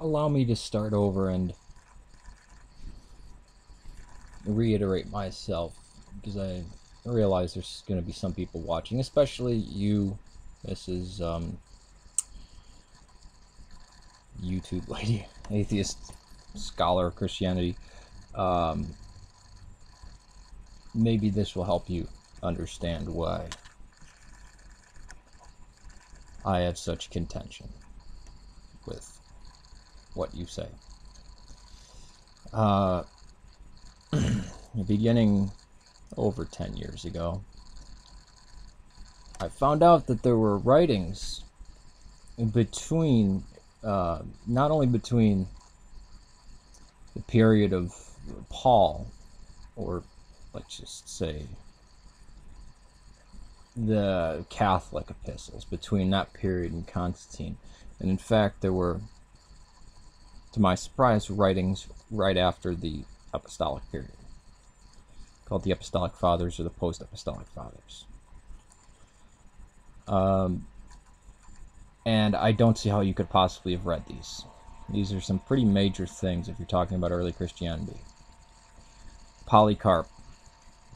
allow me to start over and reiterate myself, because I realize there's going to be some people watching, especially you. This is YouTube lady, atheist scholar of Christianity. Maybe this will help you understand why I have such contention with what you say. Beginning over 10 years ago, I found out that there were writings in between, not only between the period of Paul, or let's just say the Catholic epistles, between that period and Constantine. And in fact, there were, to my surprise, writings right after the Apostolic period, called the Apostolic Fathers or the Post-Apostolic Fathers. And I don't see how you could possibly have read these. These are some pretty major things if you're talking about early Christianity. Polycarp,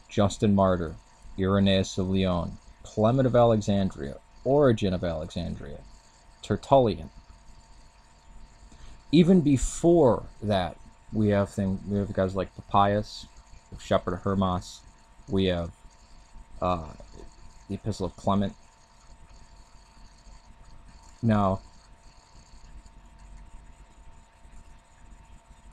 Justin Martyr, Irenaeus of Lyon, Clement of Alexandria, Origen of Alexandria, Tertullian. Even before that, we have guys like Papias, Shepherd of Hermas. We have the Epistle of Clement. Now,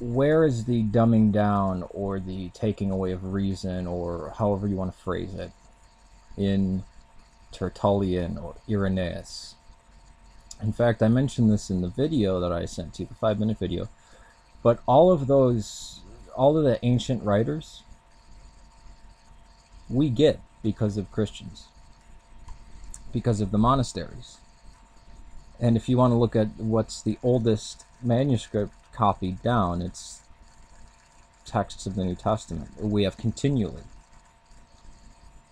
where is the dumbing down or the taking away of reason, or however you want to phrase it, in Tertullian or Irenaeus? In fact, I mentioned this in the video that I sent to you, the 5-minute video, but all of the ancient writers, we get because of Christians, because of the monasteries. And if you want to look at what's the oldest manuscript copied down, it's texts of the New Testament. We have continually.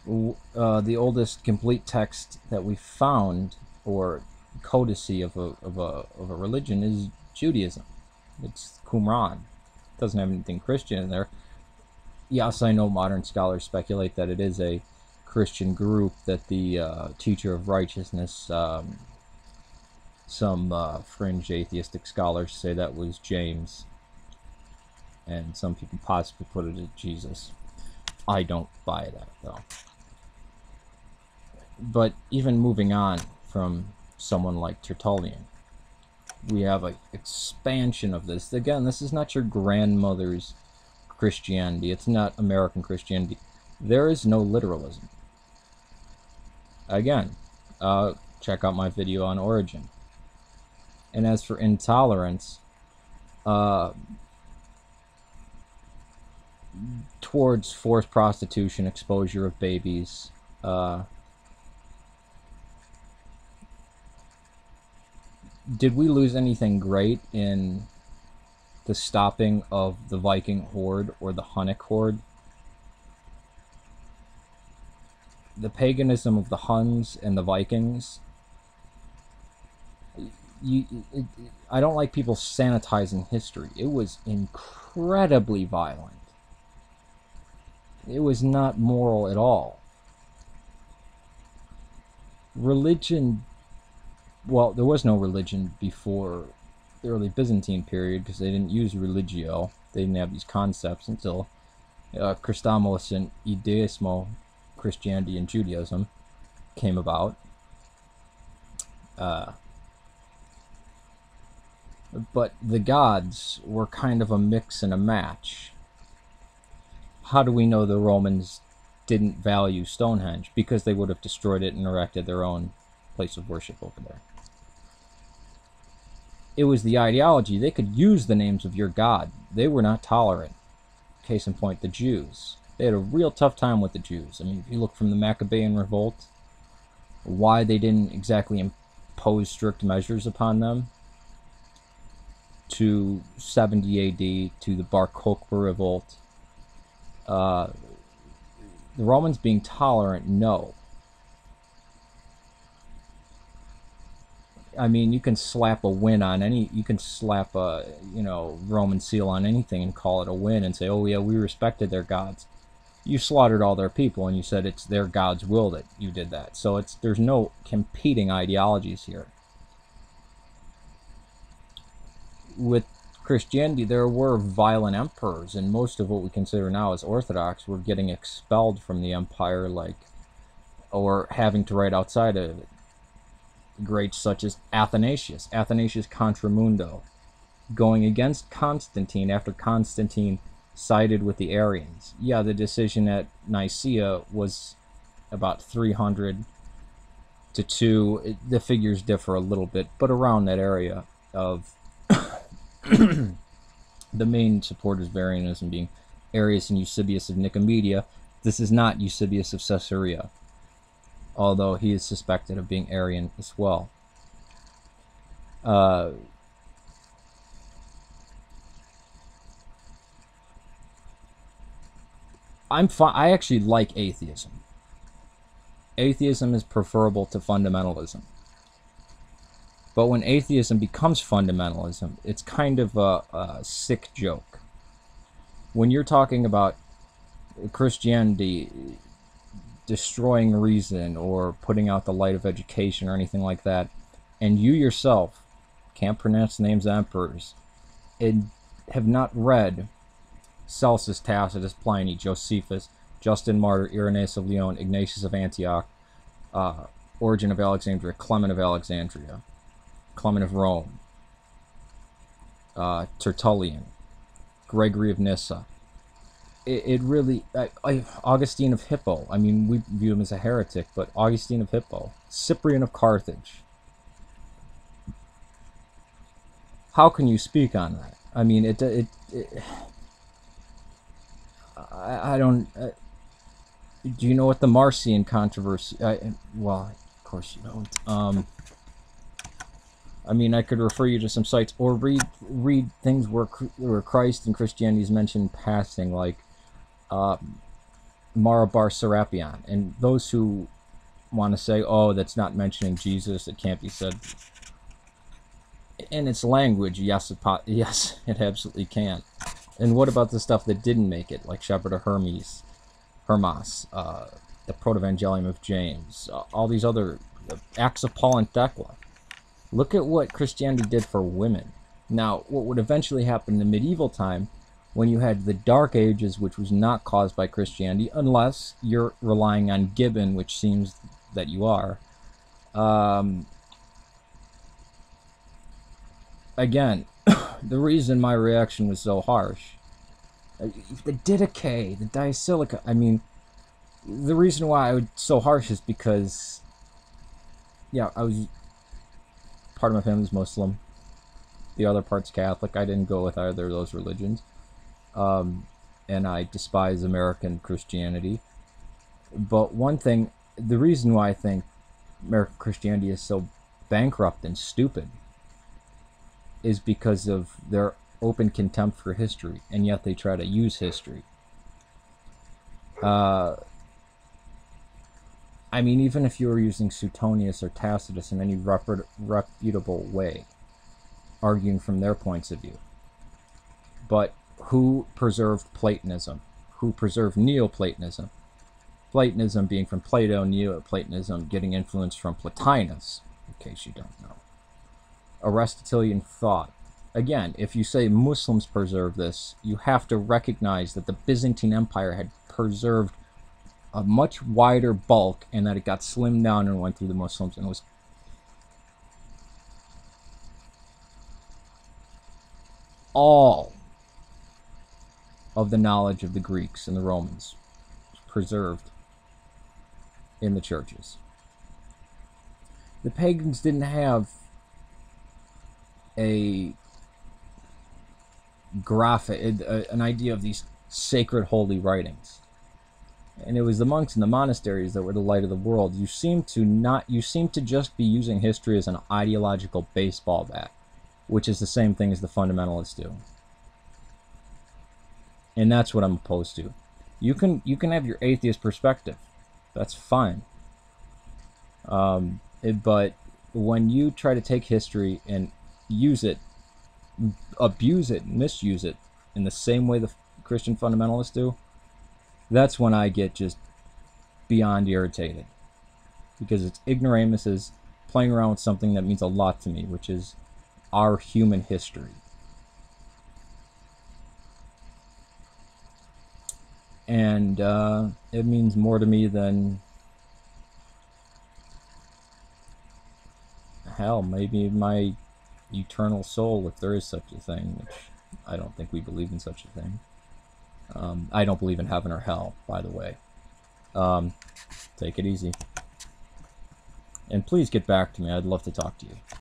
The oldest complete text that we found, or codicy of a religion, is Judaism. It's Qumran. It doesn't have anything Christian in there. Yes, I know modern scholars speculate that it is a Christian group, that the teacher of righteousness, some fringe atheistic scholars say that was James, and some people possibly put it as Jesus. I don't buy that, though. But even moving on from someone like Tertullian, we have an expansion of this. Again, this is not your grandmother's Christianity. It's not American Christianity. There is no literalism. Again, check out my video on Origen. And as for intolerance, towards forced prostitution, exposure of babies, did we lose anything great in the stopping of the Viking horde or the Hunnic horde? The paganism of the Huns and the Vikings. I don't like people sanitizing history. It was incredibly violent. It was not moral at all. Religion, well, there was no religion before the early Byzantine period, because they didn't use religio. They didn't have these concepts until Christamos and Judaismo, Christianity and Judaism, came about. But the gods were kind of a mix and a match. How do we know the Romans didn't value Stonehenge? Because they would have destroyed it and erected their own place of worship over there. It was the ideology. They could use the names of your god. They were not tolerant. Case in point, the Jews. They had a real tough time with the Jews. I mean, if you look from the Maccabean revolt, why they didn't exactly impose strict measures upon them, to 70 AD, to the Bar Kokhba revolt. The Romans being tolerant, no. I mean, you can slap a win on any, you can slap a, you know, Roman seal on anything and call it a win and say, oh yeah, we respected their gods. You slaughtered all their people and you said it's their God's will that you did that. So there's no competing ideologies here. With Christianity, there were violent emperors, and most of what we consider now as Orthodox were getting expelled from the empire, like, or having to write outside of it. Greats such as Athanasius Contra Mundo, going against Constantine after Constantine sided with the Arians. Yeah, the decision at Nicaea was about 300 to 2. The figures differ a little bit, but around that area of the main supporters of Arianism being Arius and Eusebius of Nicomedia. This is not Eusebius of Caesarea, although he is suspected of being Arian as well. I actually like atheism. Atheism is preferable to fundamentalism. But when atheism becomes fundamentalism, it's kind of a sick joke. When you're talking about Christianity destroying reason or putting out the light of education or anything like that, and you yourself can't pronounce the names of emperors and have not read Celsus, Tacitus, Pliny, Josephus, Justin Martyr, Irenaeus of Lyon, Ignatius of Antioch, Origen of Alexandria, Clement of Alexandria, Clement of Rome, Tertullian, Gregory of Nyssa. It really, Augustine of Hippo, I mean, we view him as a heretic, but Augustine of Hippo, Cyprian of Carthage. How can you speak on that? I mean, I don't. Do you know what the Marcion controversy? Well, of course you don't. I mean, I could refer you to some sites or read things where Christ and Christianity is mentioned in passing, like Mara Bar Serapion, and those who want to say, "Oh, that's not mentioning Jesus; it can't be said." In its language, yes, it absolutely can. And what about the stuff that didn't make it, like Shepherd of Hermas, the Protevangelium of James, all these other Acts of Paul and Thecla? Look at what Christianity did for women. Now, what would eventually happen in the medieval time, when you had the Dark Ages, which was not caused by Christianity, unless you're relying on Gibbon, which seems that you are. Again, the reason my reaction was so harsh, the Didache, the Diasilica, I mean, the reason why I was so harsh is because, yeah, part of my family's Muslim, the other part's Catholic. I didn't go with either of those religions, and I despise American Christianity. But one thing, the reason why I think American Christianity is so bankrupt and stupid is because of their open contempt for history, and yet they try to use history. I mean, even if you were using Suetonius or Tacitus in any reputable way, arguing from their points of view. But who preserved Platonism? Who preserved Neoplatonism? Platonism being from Plato, Neoplatonism getting influence from Plotinus, in case you don't know. Aristotelian thought. Again, if you say Muslims preserve this, you have to recognize that the Byzantine Empire had preserved a much wider bulk, and that it got slimmed down and went through the Muslims, and it was all of the knowledge of the Greeks and the Romans preserved in the churches. The pagans didn't have an idea of these sacred holy writings. And it was the monks in the monasteries that were the light of the world. You seem to just be using history as an ideological baseball bat, which is the same thing as the fundamentalists do. And that's what I'm opposed to. You can have your atheist perspective. That's fine. But when you try to take history and use it, abuse it, misuse it in the same way the Christian fundamentalists do, that's when I get just beyond irritated. Because it's ignoramuses playing around with something that means a lot to me, which is our human history. And it means more to me than, hell, maybe my eternal soul, if there is such a thing, which I don't think we believe in such a thing. I don't believe in heaven or hell, by the way. Take it easy. And please get back to me. I'd love to talk to you.